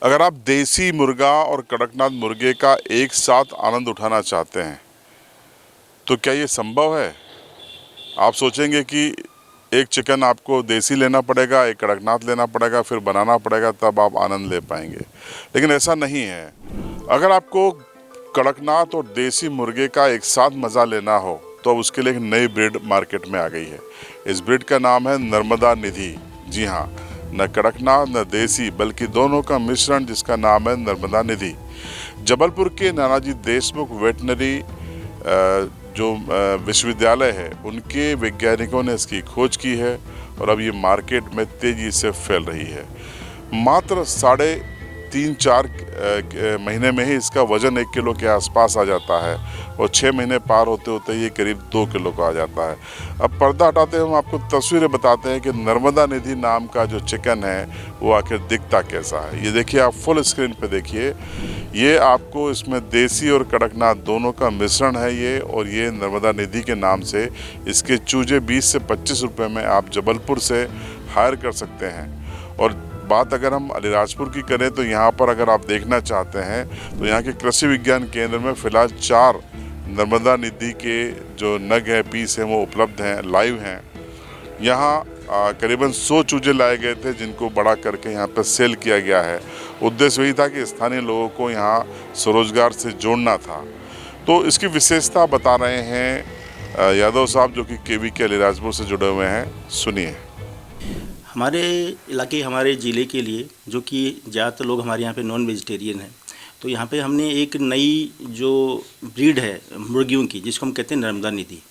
अगर आप देसी मुर्गा और कड़कनाथ मुर्गे का एक साथ आनंद उठाना चाहते हैं तो क्या ये संभव है? आप सोचेंगे कि एक चिकन आपको देसी लेना पड़ेगा, एक कड़कनाथ लेना पड़ेगा, फिर बनाना पड़ेगा, तब आप आनंद ले पाएंगे। लेकिन ऐसा नहीं है। अगर आपको कड़कनाथ और देसी मुर्गे का एक साथ मज़ा लेना हो तो अब उसके लिए एक नई ब्रीड मार्केट में आ गई है। इस ब्रीड का नाम है नर्मदा निधि। जी हाँ, न कड़कनाथ न देसी बल्कि दोनों का मिश्रण, जिसका नाम है नर्मदा निधि। जबलपुर के नानाजी देशमुख वेटनरी जो विश्वविद्यालय है, उनके वैज्ञानिकों ने इसकी खोज की है और अब ये मार्केट में तेजी से फैल रही है। मात्र 3.5-4 महीने में ही इसका वजन 1 किलो के आसपास आ जाता है और 6 महीने पार होते होते ये करीब 2 किलो का आ जाता है। अब पर्दा हटाते हम आपको तस्वीरें बताते हैं कि नर्मदा निधि नाम का जो चिकन है वो आखिर दिखता कैसा है। ये देखिए, आप फुल स्क्रीन पे देखिए, ये आपको इसमें देसी और कड़कनाथ दोनों का मिश्रण है ये, और ये नर्मदा निधि के नाम से इसके चूजे 20 से 25 रुपये में आप जबलपुर से हायर कर सकते हैं। और बात अगर हम अलीराजपुर की करें तो यहाँ पर अगर आप देखना चाहते हैं तो यहाँ के कृषि विज्ञान केंद्र में फ़िलहाल 4 नर्मदा निधि के जो नग हैं, पीस हैं, वो उपलब्ध हैं, लाइव हैं। यहाँ करीबन 100 चूजे लाए गए थे जिनको बड़ा करके यहाँ पर सेल किया गया है। उद्देश्य वही था कि स्थानीय लोगों को यहाँ स्वरोजगार से जोड़ना था। तो इसकी विशेषता बता रहे हैं यादव साहब, जो कि केवी के अलीराजपुर से जुड़े हुए हैं। सुनिए। हमारे इलाके, हमारे ज़िले के लिए, जो कि ज़्यादातर लोग हमारे यहाँ पे नॉन वेजिटेरियन हैं, तो यहाँ पे हमने एक नई जो ब्रीड है मुर्गियों की, जिसको हम कहते हैं नर्मदा निधि,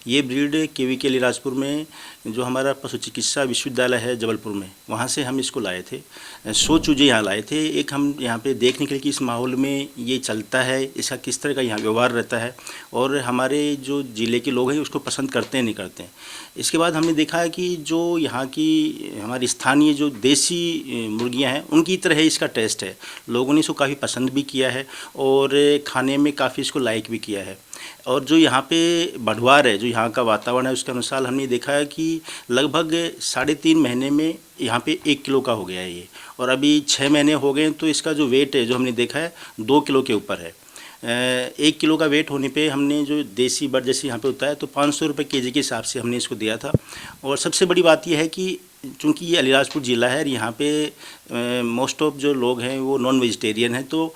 ये ब्रीड केवी के अलीराजपुर में जो हमारा पशु चिकित्सा विश्वविद्यालय है जबलपुर में, वहाँ से हम इसको लाए थे। 100 चूजे यहाँ लाए थे। एक हम यहाँ पे देखने के लिए कि इस माहौल में ये चलता है, इसका किस तरह का यहाँ व्यवहार रहता है और हमारे जो ज़िले के लोग हैं उसको पसंद करते हैं नहीं करते हैं। इसके बाद हमने देखा है कि जो यहाँ की हमारी स्थानीय जो देसी मुर्गियाँ हैं उनकी तरह इसका टेस्ट है। लोगों ने इसको काफ़ी पसंद भी किया है और खाने में काफ़ी इसको लाइक भी किया है। और जो यहाँ पे बढ़वार है, जो यहाँ का वातावरण है, उसके अनुसार हमने देखा है कि लगभग 3.5 महीने में यहाँ पे 1 किलो का हो गया है ये, और अभी 6 महीने हो गए हैं तो इसका जो वेट है, जो हमने देखा है, 2 किलो के ऊपर है। 1 किलो का वेट होने पे हमने जो देसी बर्ड जैसे यहाँ पे होता है तो 500 रुपये केजी के हिसाब से हमने इसको दिया था। और सबसे बड़ी बात यह है कि चूँकि ये अलीराजपुर ज़िला है और यहाँ पे मोस्ट ऑफ जो लोग हैं वो नॉन वेजिटेरियन हैं, तो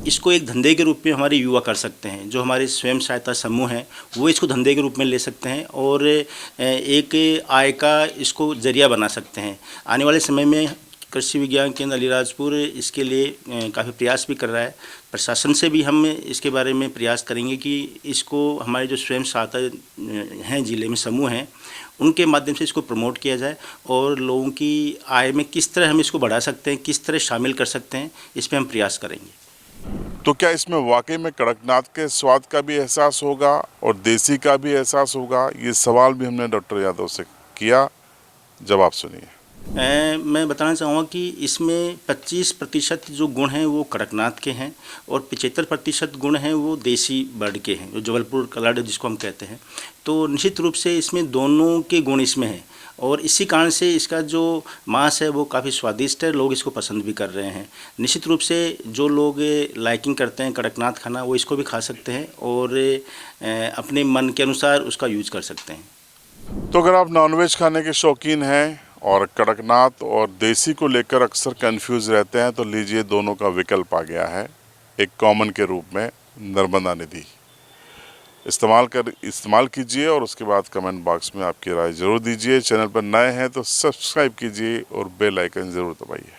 इसको एक धंधे के रूप में हमारे युवा कर सकते हैं। जो हमारे स्वयं सहायता समूह हैं वो इसको धंधे के रूप में ले सकते हैं और एक आय का इसको ज़रिया बना सकते हैं। आने वाले समय में कृषि विज्ञान केंद्र अलीराजपुर इसके लिए काफ़ी प्रयास भी कर रहा है। प्रशासन से भी हम इसके बारे में प्रयास करेंगे कि इसको हमारे जो स्वयं सहायता हैं ज़िले में समूह हैं उनके माध्यम से इसको प्रमोट किया जाए और लोगों की आय में किस तरह हम इसको बढ़ा सकते हैं, किस तरह शामिल कर सकते हैं, इस पर हम प्रयास करेंगे। तो क्या इसमें वाकई में कड़कनाथ के स्वाद का भी एहसास होगा और देसी का भी एहसास होगा? ये सवाल भी हमने डॉक्टर यादव से किया। जवाब सुनिए। मैं बताना चाहूँगा कि इसमें 25% जो गुण हैं वो कड़कनाथ के हैं और 75% गुण हैं वो देसी बर्ड के हैं, जो जबलपुर कलर्ड जिसको हम कहते हैं। तो निश्चित रूप से इसमें दोनों के गुण इसमें हैं और इसी कारण से इसका जो मांस है वो काफ़ी स्वादिष्ट है, लोग इसको पसंद भी कर रहे हैं। निश्चित रूप से जो लोग लाइकिंग करते हैं कड़कनाथ खाना, वो इसको भी खा सकते हैं और अपने मन के अनुसार उसका यूज कर सकते हैं। तो अगर आप नॉनवेज खाने के शौकीन हैं और कड़कनाथ और देसी को लेकर अक्सर कंफ्यूज रहते हैं, तो लीजिए, दोनों का विकल्प आ गया है एक कॉमन के रूप में, नर्मदा निधि। इस्तेमाल कीजिए और उसके बाद कमेंट बॉक्स में आपकी राय ज़रूर दीजिए। चैनल पर नए हैं तो सब्सक्राइब कीजिए और बेल आइकन ज़रूर दबाइए।